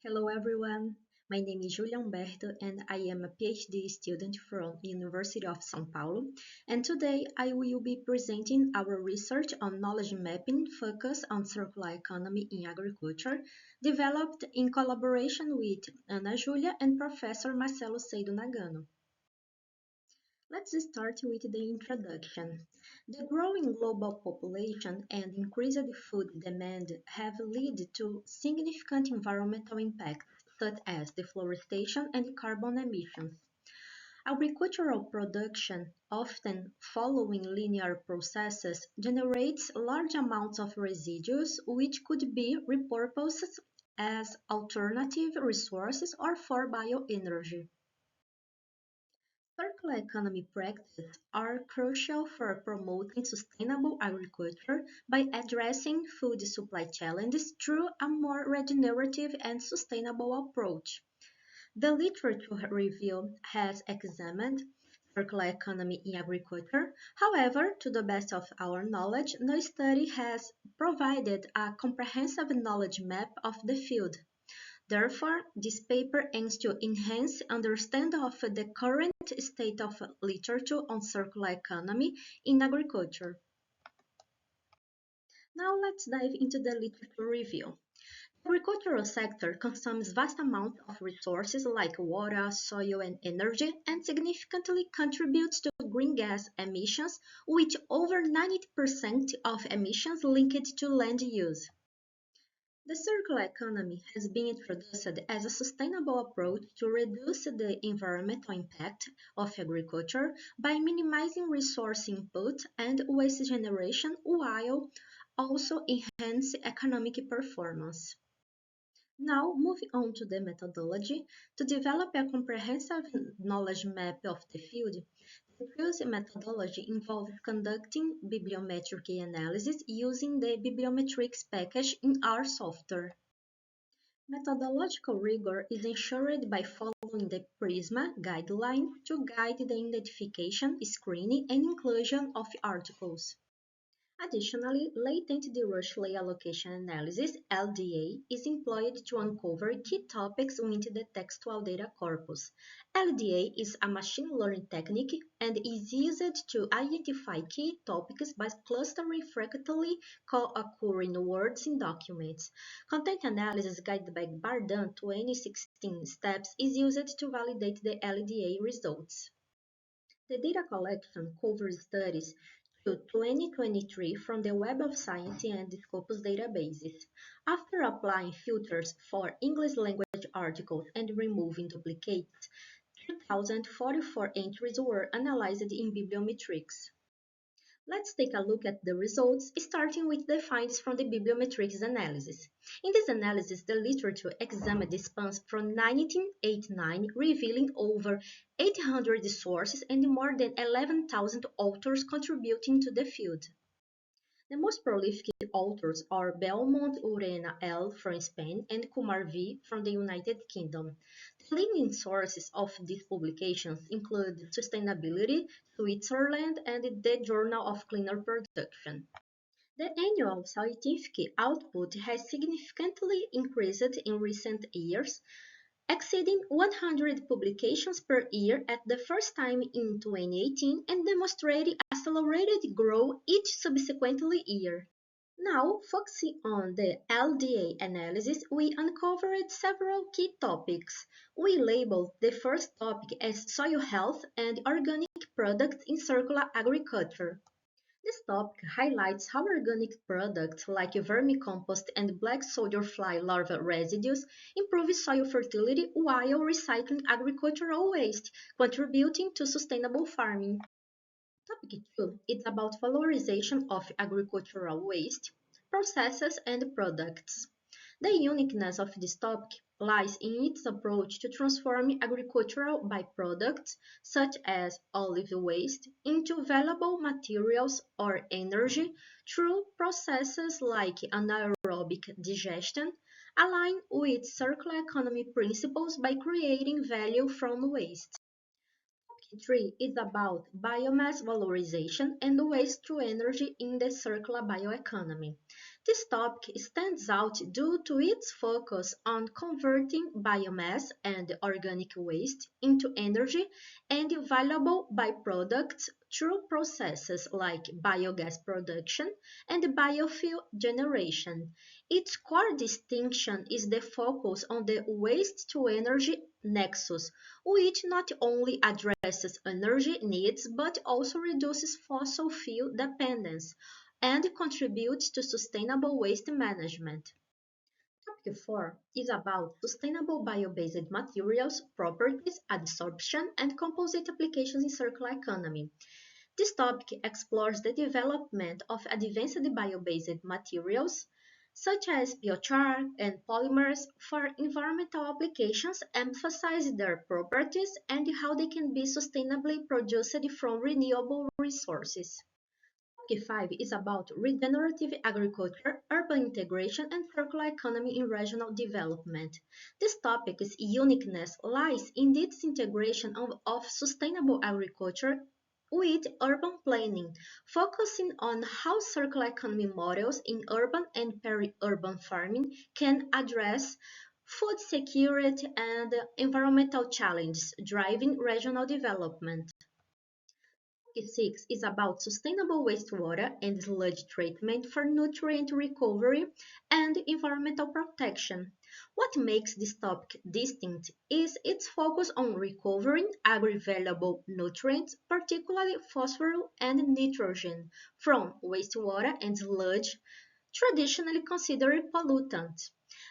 Hello everyone, my name is Humberto and I am a PhD student from University of São Paulo, and today I will be presenting our research on knowledge mapping focused on circular economy in agriculture, developed in collaboration with Ana Julia and Professor Marcelo Seido Nagano. Let's start with the introduction. The growing global population and increased food demand have led to significant environmental impacts, such as deforestation and carbon emissions. Agricultural production, often following linear processes, generates large amounts of residues which could be repurposed as alternative resources or for bioenergy. Circular economy practices are crucial for promoting sustainable agriculture by addressing food supply challenges through a more regenerative and sustainable approach. The literature review has examined circular economy in agriculture. However, to the best of our knowledge, no study has provided a comprehensive knowledge map of the field. Therefore, this paper aims to enhance understanding of the current state of literature on circular economy in agriculture. Now let's dive into the literature review. The agricultural sector consumes vast amounts of resources like water, soil, and energy, and significantly contributes to green gas emissions, with over 90% of emissions linked to land use. The circular economy has been introduced as a sustainable approach to reduce the environmental impact of agriculture by minimizing resource input and waste generation while also enhancing economic performance. Now, moving on to the methodology, to develop a comprehensive knowledge map of the field, the PRIUS methodology involves conducting bibliometric analysis using the bibliometrics package in R software. Methodological rigor is ensured by following the PRISMA guideline to guide the identification, screening, and inclusion of articles. Additionally, latent directly allocation analysis (LDA) is employed to uncover key topics within the textual data corpus. LDA is a machine learning technique and is used to identify key topics by clustering frequently co-occurring words in documents. Content analysis guided by Bardan 2016 steps is used to validate the LDA results. The data collection covers studies to 2023 from the Web of Science and Scopus databases. After applying filters for English language articles and removing duplicates, 2,044 entries were analyzed in bibliometrics. Let's take a look at the results, starting with the findings from the bibliometrics analysis. In this analysis, the literature examined the spans from 1989, revealing over 800 sources and more than 11,000 authors contributing to the field. The most prolific authors are Belmont Urena L. from Spain and Kumar V. from the United Kingdom. The leading sources of these publications include Sustainability, Switzerland, and the Journal of Cleaner Production. The annual scientific output has significantly increased in recent years, exceeding 100 publications per year at the first time in 2018 and demonstrating accelerated growth each subsequent year. Now, focusing on the LDA analysis, we uncovered several key topics. We labeled the first topic as soil health and organic products in circular agriculture. This topic highlights how organic products like vermicompost and black soldier fly larva residues improve soil fertility while recycling agricultural waste, contributing to sustainable farming. Topic 2 is about valorization of agricultural waste, processes, and products. The uniqueness of this topic lies in its approach to transforming agricultural byproducts, such as olive waste, into valuable materials or energy through processes like anaerobic digestion, aligned with circular economy principles by creating value from waste. Topic 3 is about biomass valorization and waste to energy in the circular bioeconomy. This topic stands out due to its focus on converting biomass and organic waste into energy and valuable byproducts through processes like biogas production and biofuel generation. Its core distinction is the focus on the waste to energy nexus, which not only addresses energy needs but also reduces fossil fuel dependence and contributes to sustainable waste management. Topic 4 is about sustainable bio-based materials, properties, adsorption, and composite applications in circular economy. This topic explores the development of advanced bio-based materials, such as biochar and polymers, for environmental applications, emphasize their properties and how they can be sustainably produced from renewable resources. Topic 5 is about regenerative agriculture, urban integration, and circular economy in regional development. This topic's uniqueness lies in its integration of sustainable agriculture with urban planning, focusing on how circular economy models in urban and peri-urban farming can address food security and environmental challenges, driving regional development. 6 is about sustainable wastewater and sludge treatment for nutrient recovery and environmental protection. What makes this topic distinct is its focus on recovering agri-valuable nutrients, particularly phosphorus and nitrogen, from wastewater and sludge, traditionally considered pollutants.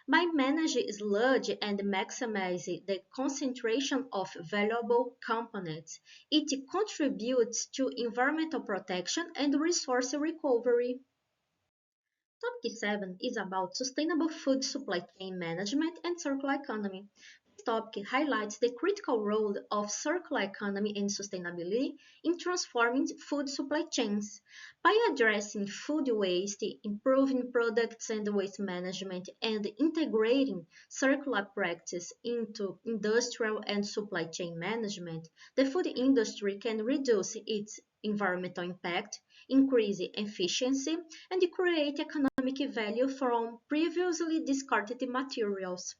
By managing sludge and maximizing the concentration of valuable components, it contributes to environmental protection and resource recovery. Topic 7 is about sustainable food supply chain management and circular economy. This topic highlights the critical role of circular economy and sustainability in transforming food supply chains. By addressing food waste, improving products and waste management, and integrating circular practice into industrial and supply chain management, the food industry can reduce its environmental impact, increase efficiency, and create economic value from previously discarded materials.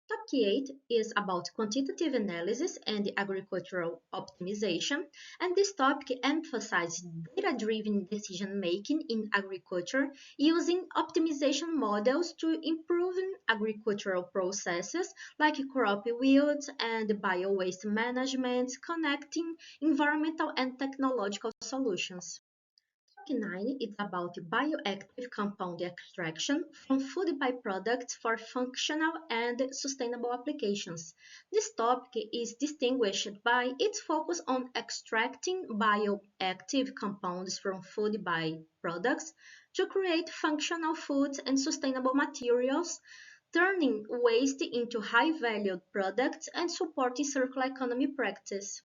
Topic 8 is about quantitative analysis and agricultural optimization, and this topic emphasizes data-driven decision-making in agriculture using optimization models to improve agricultural processes like crop yields and bio-waste management, connecting environmental and technological solutions. Topic 9 is about bioactive compound extraction from food byproducts for functional and sustainable applications. This topic is distinguished by its focus on extracting bioactive compounds from food byproducts to create functional foods and sustainable materials, turning waste into high-valued products and supporting circular economy practice.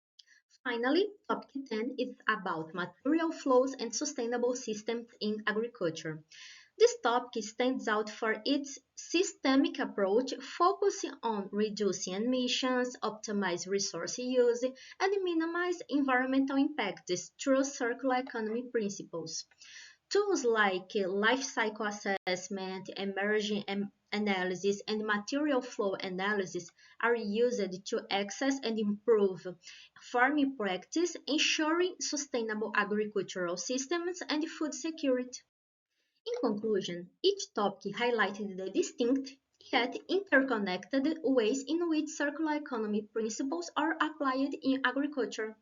Finally, topic 10 is about material flows and sustainable systems in agriculture. This topic stands out for its systemic approach, focusing on reducing emissions, optimize resource use, and minimize environmental impacts through circular economy principles. Tools like life cycle assessment, emerging analysis, and material flow analysis are used to access and improve farming practice, ensuring sustainable agricultural systems and food security. In conclusion, each topic highlighted the distinct yet interconnected ways in which circular economy principles are applied in agriculture,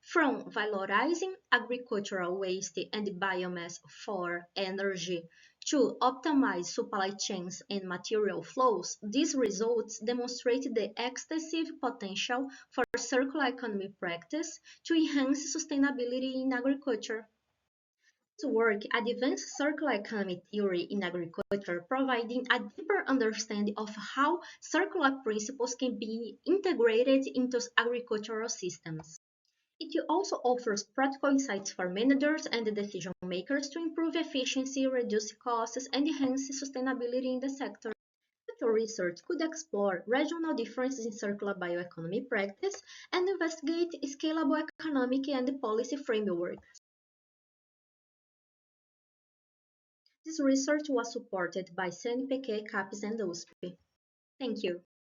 from valorizing agricultural waste and biomass for energy to optimize supply chains and material flows. These results demonstrate the extensive potential for circular economy practice to enhance sustainability in agriculture. This work advances circular economy theory in agriculture, providing a deeper understanding of how circular principles can be integrated into agricultural systems. It also offers practical insights for managers and decision makers to improve efficiency, reduce costs, and enhance sustainability in the sector. Future research could explore regional differences in circular bioeconomy practice and investigate scalable economic and policy frameworks. This research was supported by CNPq, CAPES, and USP. Thank you.